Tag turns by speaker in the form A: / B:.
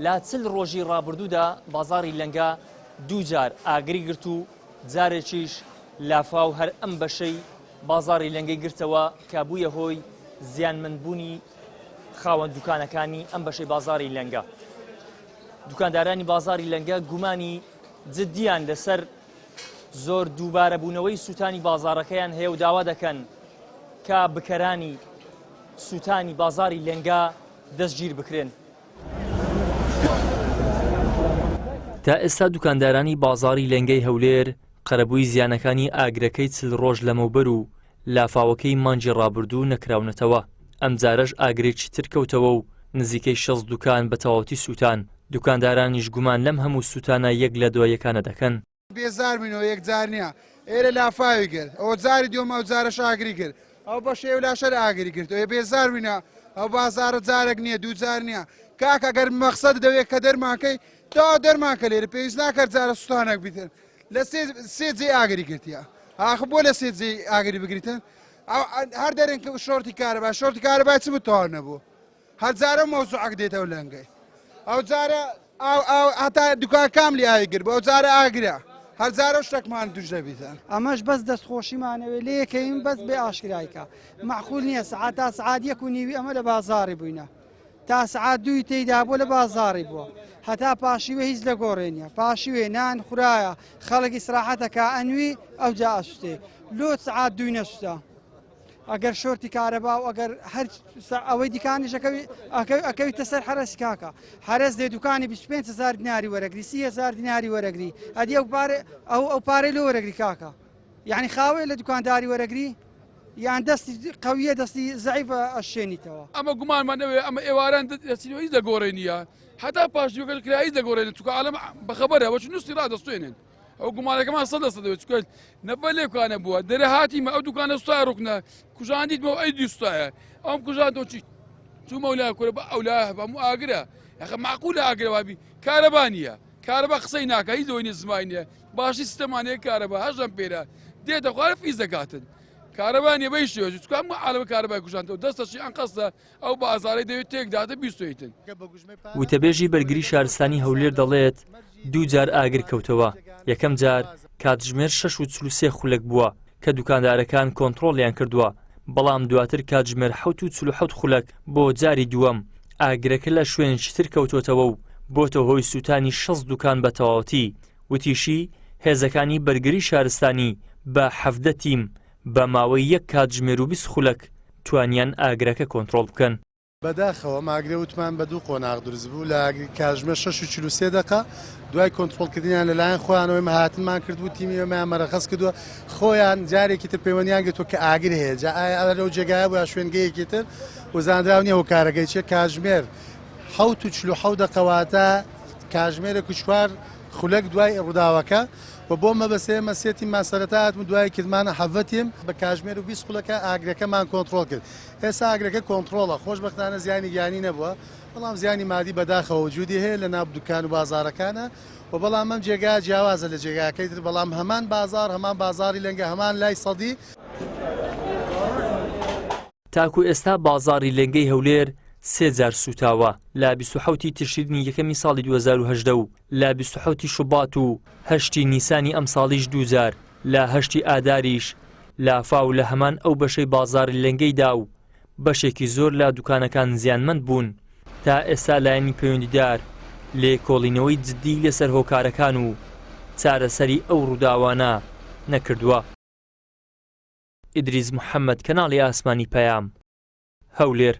A: لا چل ڕۆژی ڕابردوودا بازاری لەنگا دووجار ئاگری گرت و جارێکیش لافاو هەر ئەم بەشەی بازاری لەنگەی گرتەوە کە بوویە هۆی زیانمەندبوونی خاوەن دوکانەکانی ئەم بەشەی بازاری لەنگە. دوکاندارانی بازاری لەنگە گومانی جددیان لەسەر زۆر دووبارە بوونەوەی سوتانی بازارەکەیان هەیە و داوا دەکەن کە بکەرانی سوتانی بازاری لەنگا دەستگیر بکرێن. تا ئێستا دوکاندارانی بازاری لەنگەی هەولێر قەرەبووی زیانەکانی ئاگرەکەی چل ڕۆژ لەمەوبەر و لافاوەکەی مانجی ڕابردوو نەکراونەتەوە. ئەم جارەش ئاگرێکی تر کەوتەوە و نزیکەی 60 دوکان بە تەواوەتی سووتان. دوکاندارانیش گومان لەم هەموو سوتانە یەک لە دوایەکانە دەکەن.
B: بێزار بووینەوە یەک جار نییە، ئێرە لافاوی کرد، ئەوە جاری دووەمە ئەو جارەش ئاگری کرد، ئەو بە شێو لاشەر ئاگری کرد، ئێ بێزار بووینە، ئەو بازارە جارێک نییە، دوو جار نییە. کاک ئەگەر مەقسەد دەوێت کە دەرماکەی تا دەرماکە لێرە پێویست ناکرد جارە سوتانێک بیتن لە سێ جێ ئاگری کردیە. ئاخ بۆ لە سێ جێ ئاگری بگریتن هەر دەرێن کە شۆرتی کارەبا شۆرتی کارەبای چ بتوان نەبوو. هەر جارە مۆزوعەک دێتەوە لەنگەی. ئەو جارە هەتا دوکان کاملی ئاوی کرد بۆ ئەو جارە ئاگرە. هەر جارە شتێکمان توش دەبیتن.
C: ئەمەش بەس دەستخۆشیمانەوێ لێ یەکەین بەس بێ ئاشکرایکە. معقول نییە سعات تا سعات 1:30 ئەمە لە بازاری بووینە. تا سعات 2 تێیدا بۆ لە بازاری بووە. هەتا پاشیوە هیچ لە گۆڕێنیە. پاشیوێ نان خورایە خەڵکی سراحەتەکە ئەنوی ئەو جا ئەسوستێ. لۆ سعات 2 نەسووتە. ئەگەر شۆرتی کارەبا و ئەگەر هەر ئەوەی دیکانیش ئەکەویتە سەر حرەسی کاکە. حرەز دێ دوکانی 25,000 دیناری وەرەگری 30,000 دیناری وەرەگری. ئەدی ئەو پارەی لۆ وەرەگری کاکە. یعنی خاوێ لە دوکانداری وەرەگری یان دەستی قەویە دەستی زەعیفە ئەشێنیتەوە.
D: ئەمە گومانمانەوێ ئەمە ئێواران دەچینەوە هیچ دەگۆڕێنیە. هەتا پاشیوەکە کرایی دەگۆڕێنێت چونکە عالەم بەخەبەرە بە چ نووسی ڕادەستوێنن. ئەو گومانەکەمان 100% دەوێت چکە نەبە لێکانە بووە دەرە هاتیمە ئەو دوکانە سوتای ڕوکنە کوژاندیتمەوە ئەیدی سوتایە ئەوم کوژاندەوە چی چوومە لای کورە بە ئەولا هەموو ئاگرە ئەخە معقولە ئاگرەوابی کارەبا نییە کارەبا قسەی ناکە هیچ دۆی زمانی نییە باشی سیستەمانەیە کارەبا هەژەم پێرە دێتە خوارە فیز دەکاتن کارەبانیە بەی شێوەژ چکە هەموو عالەمە کارەبای کوژاندەوە دەستەشی ئەن قەستە ئەو بازارەی دەوێت تێکداتە بیستویتن.
A: وتەبێژی بەرگری شارستانی هەولێر دەڵێت دوو جار ئاگر کەوتەوە. یەکەم جار کاتژمێر 6:43 خولەک بووە کە دوکاندارەکان کۆنتڕۆڵیان کردووە، بەڵام دواتر کاتژمێر 7:47 خولەک بۆ جاری دووەم ئاگرەکە لە شوێنێکی تر کەوتۆتەوە و بۆتە هۆی سوتانی 60 دوکان بە تەواوەتی. وتیشی هێزەکانی بەرگری شارستانی بە 17 تیم بە ماوەی یەک کاتژمێر و 20 خولەک توانیان ئاگرەکە کۆنتڕۆڵ بکەن.
E: بەداخەوە ماگرێ وتمان بە دوو قۆناغ دروست بوو لە کاتژمێر 6:43 دقیقە دوای کۆنتڕۆڵکردنیان لەلایەن خۆیانەوەی مەهاتنمان کردبوو تیمیەوەیان مەرەخەس کردووە خۆیان جارێکی تر پەیوەندیان گرتووە کە ئاگر هەیە جا ئایا لەو جێگایە بووە شوێنگەیەکی تر وەزاندراو نییە و کارەکەی چیە کاتژمێر 7:47 دقەواتە کاتژمێرە کوچوار خولەک دوای ڕووداوەکە و بۆ مەبەسەیە مەسێتی ماسەرەتات و دوای کردمانە حەڤەتیم بە کاتژمێر و 20 خولەکە ئاگرەکەمان کۆنتڕۆڵ کرد. ئێستا ئاگرەکە کۆنتڕۆڵە خۆشبەختانە زیانی گیانی نەبووە بەڵام زیانی مادی بەداخەوە وجودی هەیە لە ناو دوکان و بازارەکانە و بەڵام ئەم جێگا جیاوازە لە جێگاکەی تر بەڵام هەمان بازار هەمان بازاری لەنگە هەمان لای سەدی.
A: تاکو ئێستا بازاری لەنگەی هەولێر 3 جار سوتاوە لە 27 تشرینی یەکەمی ساڵی 2010 و لە 27 شوبات و 8 نیسانی ئەم ساڵیش 2 جار لە 8 ئاداریش لافاو لە هەمان ئەو بەشەی بازاری لەنگەیدا و بەشێکی زۆر لە دوکانەکان زیانمەند بوون. تا ئێستا لایەنی پەیوەندیدار لێکۆڵینەوەی جددی لەسەر هۆکارەکان و چارەسەری ئەو ڕووداوانە نەکردووە. ئیدریس محەممەد کەناڵی ئاسمانی پەیام هەولێر.